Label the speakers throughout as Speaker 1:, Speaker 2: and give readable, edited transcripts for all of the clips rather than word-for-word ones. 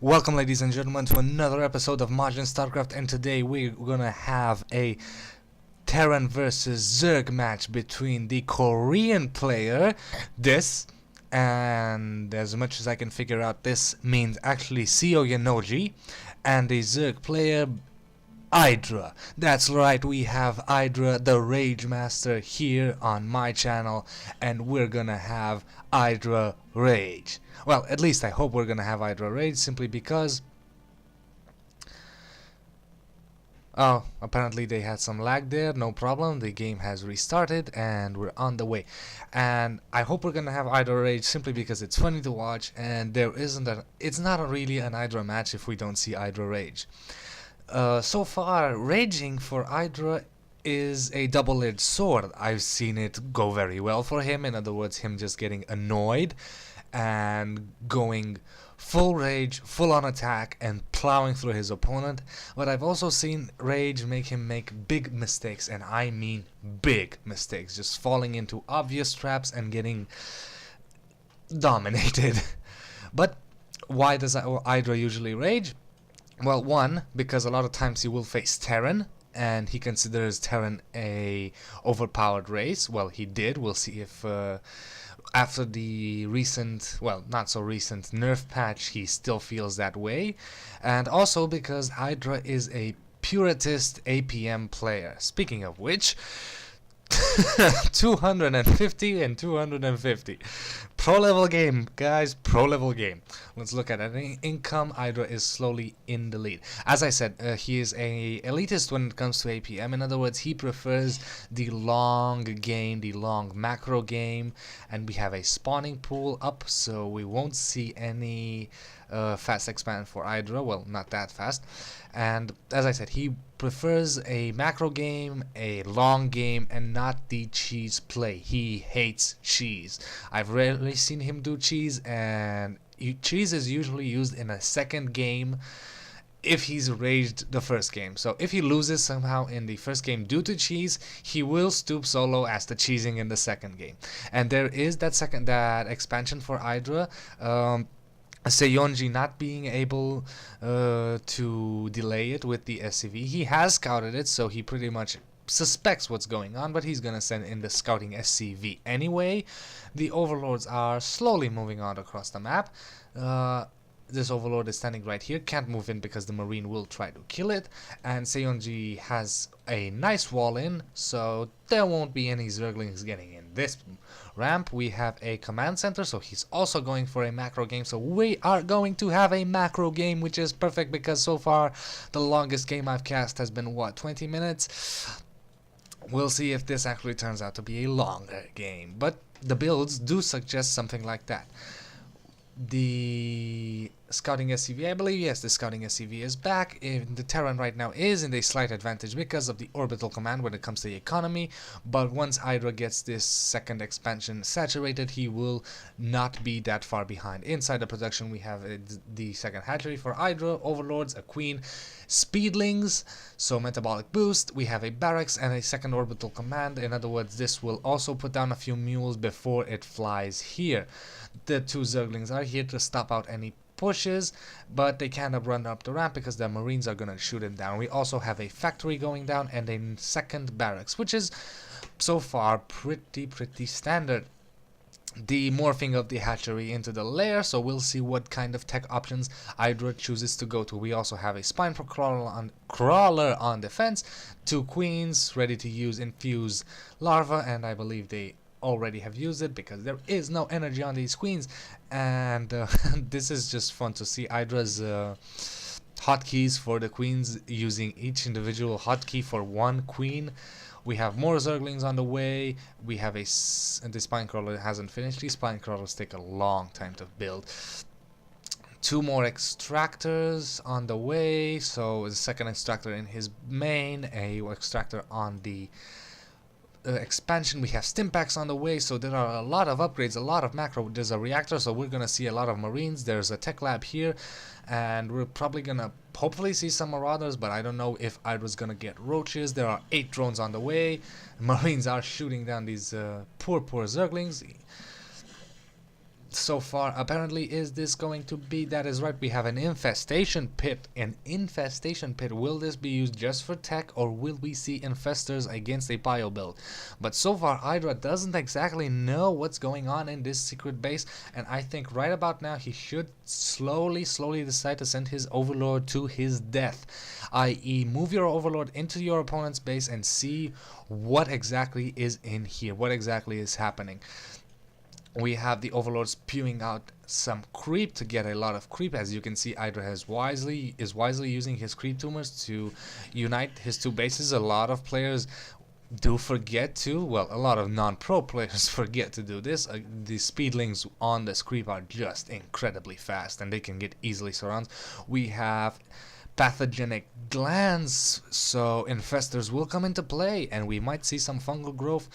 Speaker 1: Welcome, ladies and gentlemen, to another episode of Majin Starcraft, and today we're gonna have a Terran versus Zerg match between the Korean player, and as much as I can figure out, this means actually Seoyeonji, and the Zerg player, IdrA. That's right, we have IdrA, the Rage Master, here on my channel, and we're gonna have IdrA Rage. Well, at least I hope we're gonna have IdrA Rage, simply because... Oh, apparently they had some lag there, no problem, the game has restarted, and we're on the way. And I hope we're gonna have IdrA Rage simply because it's funny to watch, and it's not really an IdrA match if we don't see IdrA Rage. So far, raging for IdrA is a double-edged sword. I've seen it go very well for him, in other words, him just getting annoyed and going full rage, full on attack, and plowing through his opponent. But I've also seen rage make him make big mistakes, and I mean big mistakes, just falling into obvious traps and getting dominated. But why does IdrA usually rage? Well, one, because a lot of times he will face Terran, and he considers Terran a overpowered race. Well, he did. We'll see if after the recent, well, not so recent nerf patch, he still feels that way. And also because IdrA is a puritist APM player. Speaking of which, 250 and 250. Pro level game, guys, pro level game. Let's look at it. Income, IdrA is slowly in the lead. As I said, he is a elitist when it comes to APM. In other words, he prefers the long game, the long macro game, and we have a spawning pool up, so we won't see any fast expand for IdrA. Well, not that fast. And as I said, he prefers a macro game, a long game, and not the cheese play. He hates cheese. I've rarely seen him do cheese, and cheese is usually used in a second game if he's raged the first game. So if he loses somehow in the first game due to cheese, he will stoop solo as the cheesing in the second game. And there is that expansion for IdrA. Seoyeonji not being able to delay it with the SCV. He has scouted it, so he pretty much suspects what's going on, but he's gonna send in the scouting SCV anyway. The overlords are slowly moving on across the map. This overlord is standing right here, can't move in because the marine will try to kill it, and Seoyeonji has a nice wall in, so there won't be any Zerglings getting in this ramp. We have a command center, so he's also going for a macro game, so we are going to have a macro game, which is perfect because so far the longest game I've cast has been, what, 20 minutes? We'll see if this actually turns out to be a longer game, but the builds do suggest something like that. The scouting SCV, I believe, yes, the scouting SCV is back. The Terran right now is in a slight advantage because of the orbital command when it comes to the economy, but once IdrA gets this second expansion saturated, he will not be that far behind. Inside the production, we have the second hatchery for IdrA, overlords, a queen, speedlings, so metabolic boost. We have a barracks and a second orbital command. In other words, this will also put down a few mules before it flies here. The two Zerglings are here to stop out any pushes, but they can't run up the ramp because the marines are gonna shoot it down. We also have a factory going down and a second barracks, which is so far pretty standard. The morphing of the hatchery into the lair, so we'll see what kind of tech options IdrA chooses to go to. We also have a spine for crawler on defense, two queens ready to use infuse larva, and I believe they already have used it because there is no energy on these queens. And this is just fun to see IdrA's hotkeys for the queens, using each individual hotkey for one queen. We have more Zerglings on the way. We have the spine crawler hasn't finished. These spine crawlers take a long time to build. Two more extractors on the way, so the second extractor in his main, a extractor on the expansion. We have stimpaks on the way, so there are a lot of upgrades, a lot of macro. There's a reactor, so we're gonna see a lot of marines. There's a tech lab here, and we're probably gonna hopefully see some marauders, but I don't know if IdrA's gonna get roaches. There are 8 drones on the way. Marines are shooting down these poor Zerglings. so far. Apparently, is this going to be? That is right, we have an infestation pit. An infestation pit. Will this be used just for tech, or will we see infestors against a bio build? But so far, IdrA doesn't exactly know what's going on in this secret base, and I think right about now he should slowly decide to send his overlord to his death, i.e. move your overlord into your opponent's base and see what exactly is in here, what exactly is happening. We have the overlord spewing out some creep to get a lot of creep. As you can see, IdrA is wisely using his creep tumors to unite his two bases. A lot of players do forget to, well, a lot of non-pro players forget to do this. The speedlings on this creep are just incredibly fast, and they can get easily surrounded. We have pathogenic glands, so infestors will come into play, and we might see some fungal growth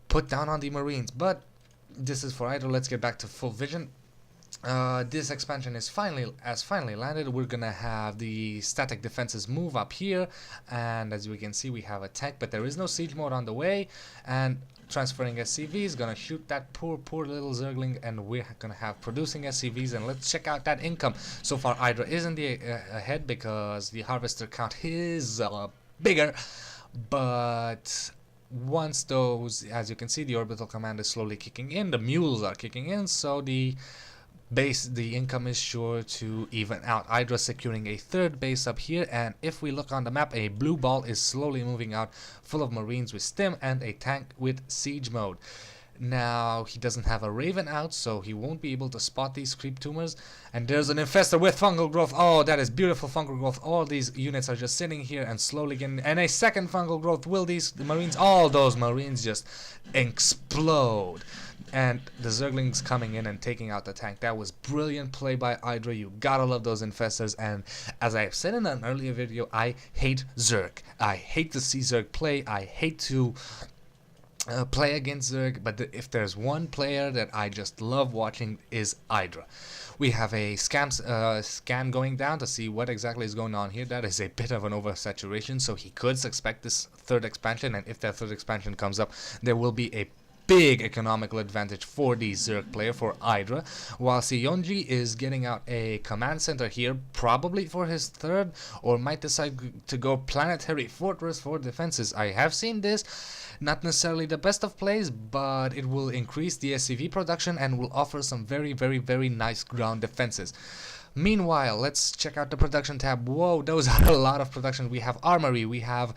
Speaker 1: put down on the Marines. But this is for IdrA. Let's get back to full vision. This expansion is finally landed. We're gonna have the static defenses move up here, and as we can see, we have a tank, but there is no siege mode on the way. And transferring SCV is gonna shoot that poor little Zergling, and we're gonna have producing SCVs. And let's check out that income. So far, IdrA is in the ahead because the harvester count is bigger, but once those, as you can see, the orbital command is slowly kicking in, the mules are kicking in, so the income is sure to even out. IdrA securing a third base up here, and if we look on the map, a blue ball is slowly moving out, full of Marines with stim and a tank with siege mode. Now, he doesn't have a Raven out, so he won't be able to spot these creep tumors. And there's an infestor with fungal growth. Oh, that is beautiful fungal growth. All these units are just sitting here and slowly getting... And a second fungal growth. Will the Marines... All those Marines just explode. And the Zerglings coming in and taking out the tank. That was brilliant play by IdrA. You gotta love those infestors. And as I have said in an earlier video, I hate Zerg. I hate to see Zerg play. I hate to... play against Zerg, but if there's one player that I just love watching is IdrA. We have a scan going down to see what exactly is going on here. That is a bit of an oversaturation, so he could expect this third expansion, and if that third expansion comes up, there will be a big economical advantage for the Zerg player, for IdrA, while Seoyeonji is getting out a command center here, probably for his third, or might decide to go planetary fortress for defenses. I have seen this, not necessarily the best of plays, but it will increase the SCV production and will offer some very nice ground defenses. Meanwhile, let's check out the production tab. Whoa, those are a lot of production. We have armory, we have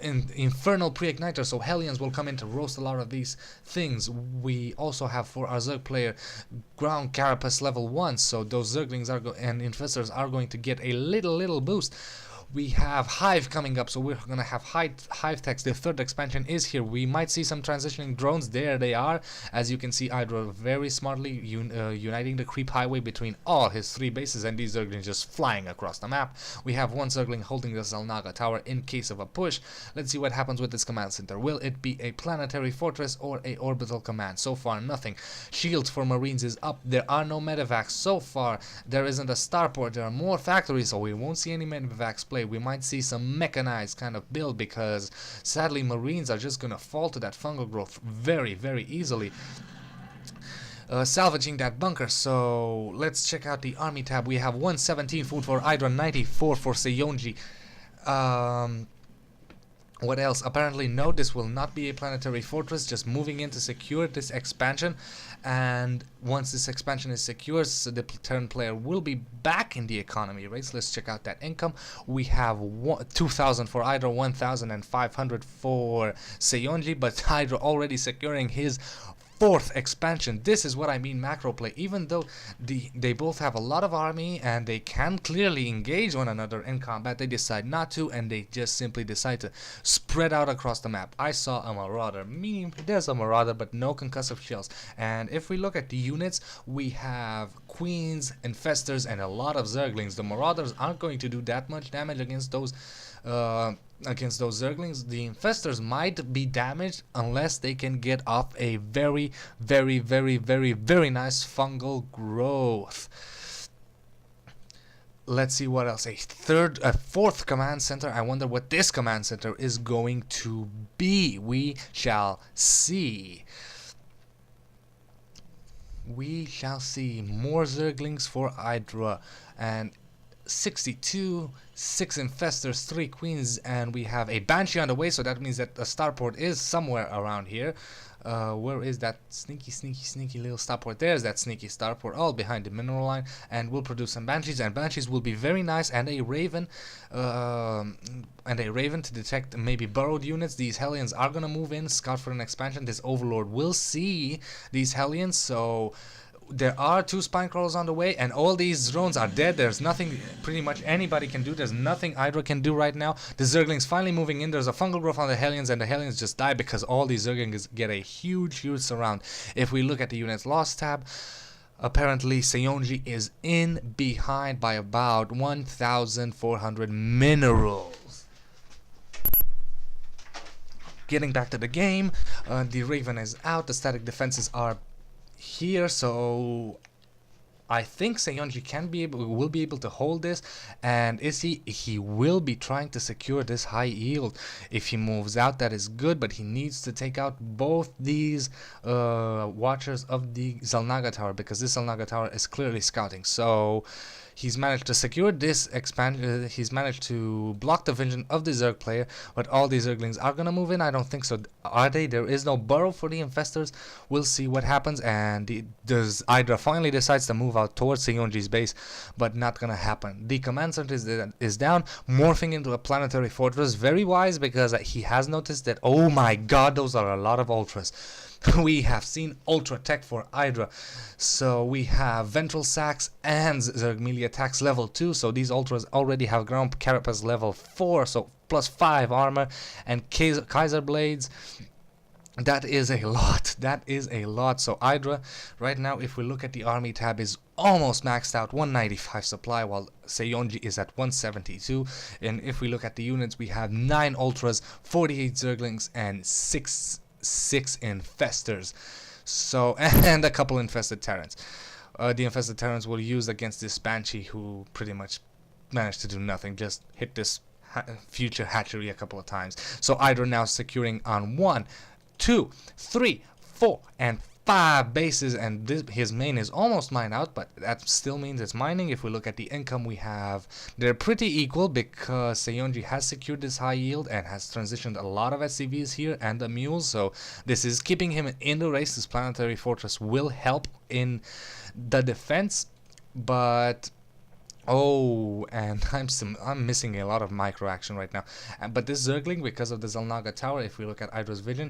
Speaker 1: infernal pre-igniter, so Hellions will come in to roast a lot of these things. We also have, for our Zerg player, ground carapace level 1, so those Zerglings and infestors are going to get a little boost. We have Hive coming up, so we're going to have Hive techs. The third expansion is here. We might see some transitioning drones. There they are. As you can see, IdrA very smartly uniting the creep highway between all his three bases, and these Zerglings just flying across the map. We have one Zergling holding the Zalnaga tower in case of a push. Let's see what happens with this command center. Will it be a planetary fortress or a orbital command? So far, nothing. Shields for Marines is up. There are no medevacs so far. There isn't a starport. There are more factories, so we won't see any medevacs play. We might see some mechanized kind of build, because sadly Marines are just gonna fall to that fungal growth very easily. Salvaging that bunker, so let's check out the army tab. We have 117 food for IdrA, 94 for Seoyeonji. What else? Apparently, no, this will not be a planetary fortress, just moving in to secure this expansion. And once this expansion is secure, so the Terran player will be back in the economy race. Let's check out that income. We have 2,000 for IdrA, 1,500 for Seoyeonji, but IdrA already securing his fourth expansion. This is what I mean macro play. Even though they both have a lot of army and they can clearly engage one another in combat, they decide not to, and they just simply decide to spread out across the map. I saw a Marauder, meaning there's a Marauder but no concussive shells. And if we look at the units, we have Queens, Infestors, and a lot of Zerglings. The Marauders aren't going to do that much damage against those Zerglings. The Infestors might be damaged unless they can get off a very nice fungal growth. Let's see what else. A fourth command center. I wonder what this command center is going to be. We shall see. we shall see more Zerglings for IdrA, and 62, 6 infestors, 3 queens, and we have a banshee on the way, so that means that a starport is somewhere around here. Where is that sneaky little starport? There's that sneaky starport, all behind the mineral line, and we'll produce some banshees, and banshees will be very nice, and a raven to detect maybe burrowed units. These Hellions are gonna move in, scout for an expansion. This overlord will see these Hellions, so there are 2 spine crawlers on the way, and all these drones are dead. There's nothing pretty much anybody can do. There's nothing IdrA can do right now. The Zerglings finally moving in. There's a fungal growth on the Hellions, and the Hellions just die because all these Zerglings get a huge surround. If we look at the units lost tab, apparently Seoyeonji is in behind by about 1,400 minerals. Getting back to the game, the Raven is out. The static defenses are here, so I think Seoyeonji will be able to hold this, and he will be trying to secure this high yield. If he moves out, that is good, but he needs to take out both these watchers of the Xel'Naga tower, because this Xel'Naga tower is clearly scouting. So he's managed to secure this expansion. He's managed to block the vision of the Zerg player, but all these Zerglings are gonna move in. I don't think so. Are they? There is no burrow for the infestors. We'll see what happens. And IdrA finally decides to move out towards Seoyeonji's base, but not gonna happen. The command center is down, morphing into a planetary fortress. Very wise, because he has noticed that, oh my god, those are a lot of ultras. We have seen ultra tech for IdrA, so we have ventral sacks and Zerg melee attacks level 2, so these ultras already have ground carapace level 4, so plus 5 armor, and Kaiser blades. That is a lot. That is a lot. So IdrA right now, if we look at the army tab, is almost maxed out, 195 supply, while Seoyeonji is at 172. And if we look at the units, we have 9 ultras, 48 Zerglings, and 6 infestors, so, and a couple infested Terrans. The infested Terrans will use against this Banshee, who pretty much managed to do nothing, just hit this future hatchery a couple of times. So IdrA now securing on 1, 2, 3, 4, and 5 bases, and his main is almost mined out, but that still means it's mining. If we look at the income, they're pretty equal, because Seoyeonji has secured this high yield and has transitioned a lot of SCVs here and the mules, so this is keeping him in the race. This planetary fortress will help in the defense, but oh, and I'm missing a lot of micro action right now. But this Zergling, because of the Xel'Naga tower, if we look at IdrA's vision,